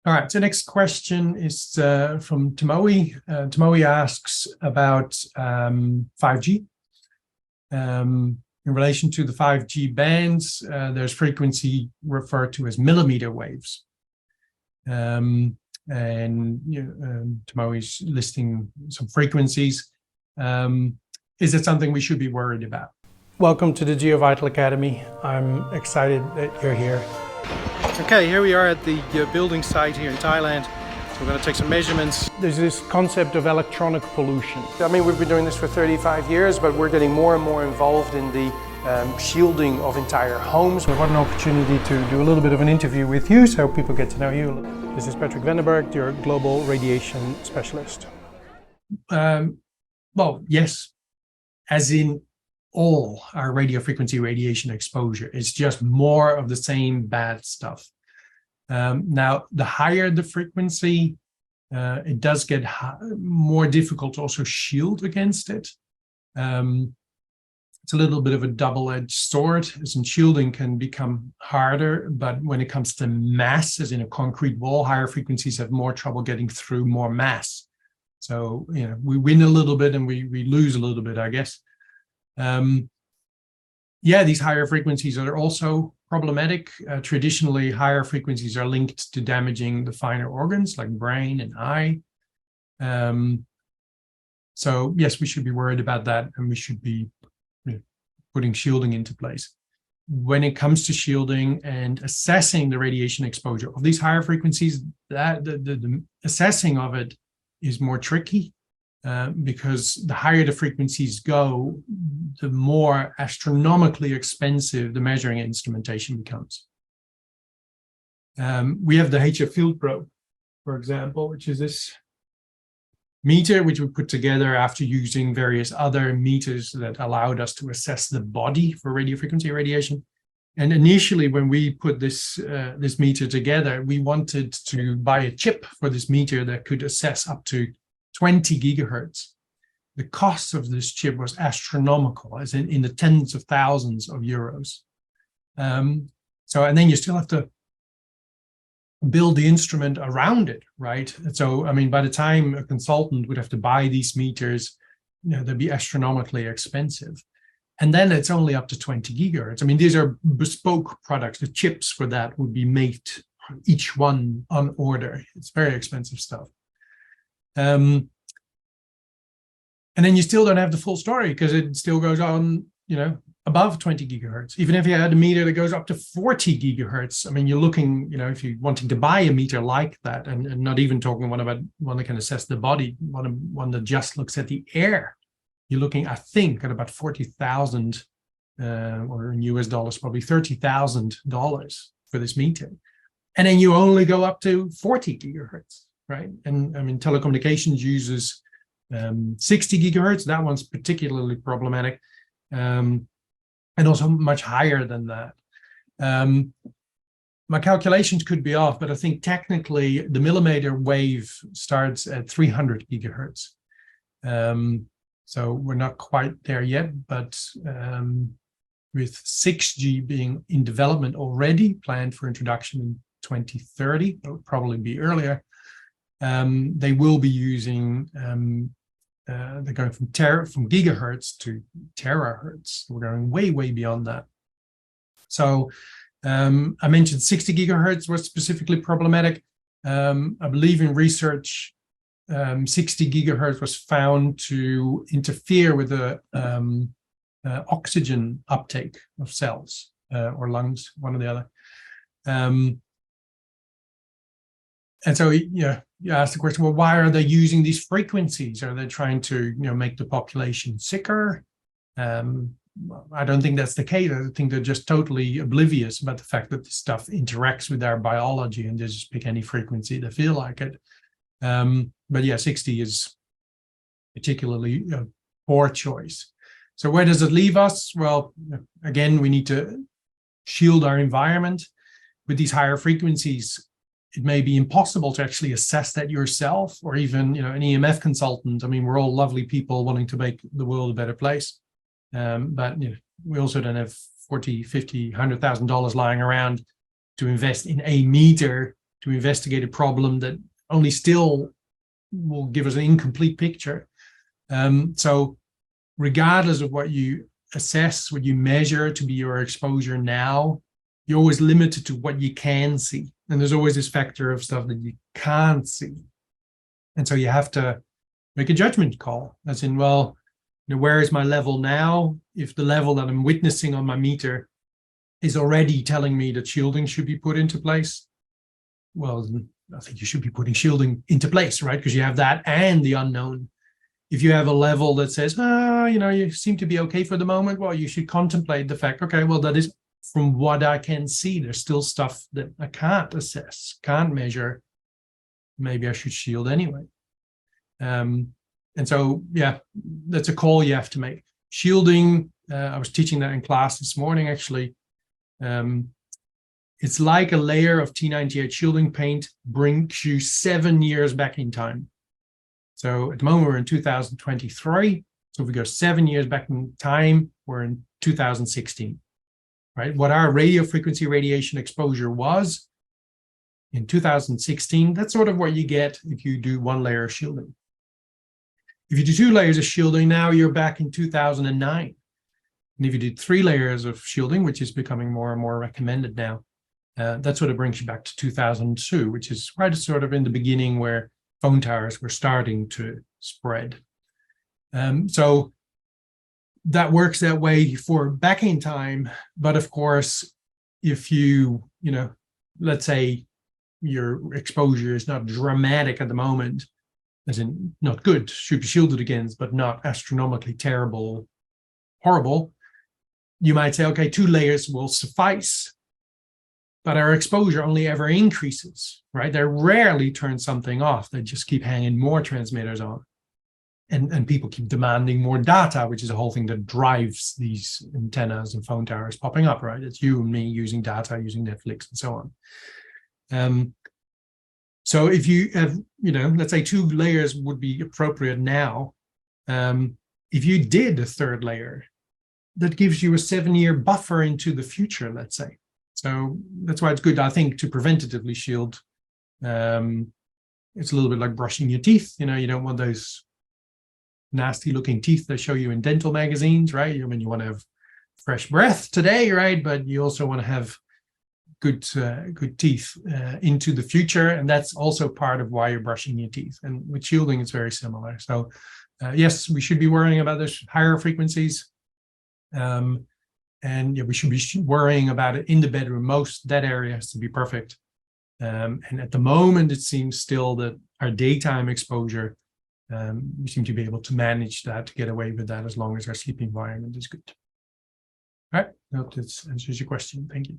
All right, so next question is from Tomoe. Tomoe asks about 5G. In relation to the 5G bands, there's frequency referred to as millimeter waves. And Tomoe's listing some frequencies. Is it something we should be worried about? Welcome to the GEOVITAL Academy. I'm excited that you're here. Okay, here we are at the building site here in Thailand. So we're going to take some measurements. There's this concept of electronic pollution. I mean, we've been doing this for 35 years, but we're getting more and more involved in the shielding of entire homes. So what an opportunity to do a little bit of an interview with you so people get to know you. This is Patrick Vandenberg, your global radiation specialist. Well, yes, as in all our radio frequency radiation exposure. It's just more of the same bad stuff. Now, the higher the frequency, it does get more difficult to also shield against it. It's a little bit of a double-edged sword, as in shielding can become harder, but when it comes to mass, as in a concrete wall, higher frequencies have more trouble getting through more mass. So, you know, we win a little bit and we lose a little bit, I guess. Yeah, these higher frequencies are also problematic. Traditionally, higher frequencies are linked to damaging the finer organs like brain and eye. So yes, we should be worried about that, and we should be putting shielding into place. When it comes to shielding and assessing the radiation exposure of these higher frequencies, the assessing of it is more tricky. Because the higher the frequencies go, the more astronomically expensive the measuring instrumentation becomes. We have the HF field probe, for example, which is this meter, which we put together after using various other meters that allowed us to assess the body for radio frequency radiation. And initially, when we put this meter together, we wanted to buy a chip for this meter that could assess up to 20 gigahertz. The cost of this chip was astronomical, as in the tens of thousands of euros. And then you still have to build the instrument around it, right? So, I mean, by the time a consultant would have to buy these meters, you know, they'd be astronomically expensive. And then it's only up to 20 gigahertz. I mean, these are bespoke products. The chips for that would be made, each one on order. It's very expensive stuff. And then you still don't have the full story because it still goes on, you know, above 20 gigahertz. Even if you had a meter that goes up to 40 gigahertz, I mean, you're looking, you know, if you're wanting to buy a meter like that, and not even talking one that can assess the body, one that just looks at the air, you're looking, I think, at about 40,000, or in US dollars, probably $30,000 for this meter. And then you only go up to 40 gigahertz. Right, and I mean, telecommunications uses 60 gigahertz. That one's particularly problematic, and also much higher than that. My calculations could be off, but I think technically the millimeter wave starts at 300 gigahertz. So we're not quite there yet, but with 6G being in development already, planned for introduction in 2030, it would probably be earlier. They will be using, they're going from gigahertz to terahertz. We're going way, way beyond that. So I mentioned 60 gigahertz was specifically problematic. I believe in research, 60 gigahertz was found to interfere with the oxygen uptake of cells or lungs, one or the other. And so, you ask the question, well, why are they using these frequencies? Are they trying to, you know, make the population sicker? I don't think that's the case. I think they're just totally oblivious about the fact that this stuff interacts with our biology and they just pick any frequency they feel like it. But yeah, 60 is particularly a poor choice. So where does it leave us? Well, again, we need to shield our environment. With these higher frequencies, it may be impossible to actually assess that yourself, or even, you know, an EMF consultant. I mean, we're all lovely people wanting to make the world a better place. But you know, we also don't have $40,000, $50,000, $100,000 lying around to invest in a meter to investigate a problem that only still will give us an incomplete picture. So regardless of what you assess, what you measure to be your exposure now, you're always limited to what you can see. And there's always this factor of stuff that you can't see. And so you have to make a judgment call, as in, well, where is my level now? If the level that I'm witnessing on my meter is already telling me that shielding should be put into place, well, I think you should be putting shielding into place, right? Because you have that and the unknown. If you have a level that says, you seem to be okay for the moment, well, you should contemplate the fact, okay, well, that is from what I can see. There's still stuff that I can't assess, can't measure. Maybe I should shield anyway. And so, yeah, that's a call you have to make. Shielding, I was teaching that in class this morning, actually. It's like a layer of T98 shielding paint brings you 7 years back in time. So at the moment, we're in 2023. So if we go 7 years back in time, we're in 2016, right? What our radio frequency radiation exposure was in 2016, that's sort of what you get if you do one layer of shielding. If you do 2 layers of shielding, now you're back in 2009. And if you did 3 layers of shielding, which is becoming more and more recommended now, that sort of brings you back to 2002, which is right sort of in the beginning where phone towers were starting to spread. So that works that way for back in time. But of course, if you let's say your exposure is not dramatic at the moment, as in not good, should be shielded against, but not astronomically terrible, horrible, you might say, okay, 2 layers will suffice. But our exposure only ever increases, right? They rarely turn something off. They just keep hanging more transmitters on. And people keep demanding more data, which is a whole thing that drives these antennas and phone towers popping up, right? It's you and me using data, using Netflix and so on. So if you have, let's say 2 layers would be appropriate now. If you did a 3rd layer, that gives you a 7-year buffer into the future, let's say. So that's why it's good, I think, to preventatively shield. It's a little bit like brushing your teeth. You don't want those nasty looking teeth they show you in dental magazines, right? I mean, you want to have fresh breath today, right? But you also want to have good teeth into the future. And that's also part of why you're brushing your teeth. And with shielding, it's very similar. So yes, we should be worrying about those higher frequencies. And yeah, we should be worrying about it in the bedroom. That area has to be perfect. And at the moment, it seems still that our daytime exposure, we seem to be able to manage that, to get away with that, as long as our sleep environment is good. All right, I hope this answers your question. Thank you.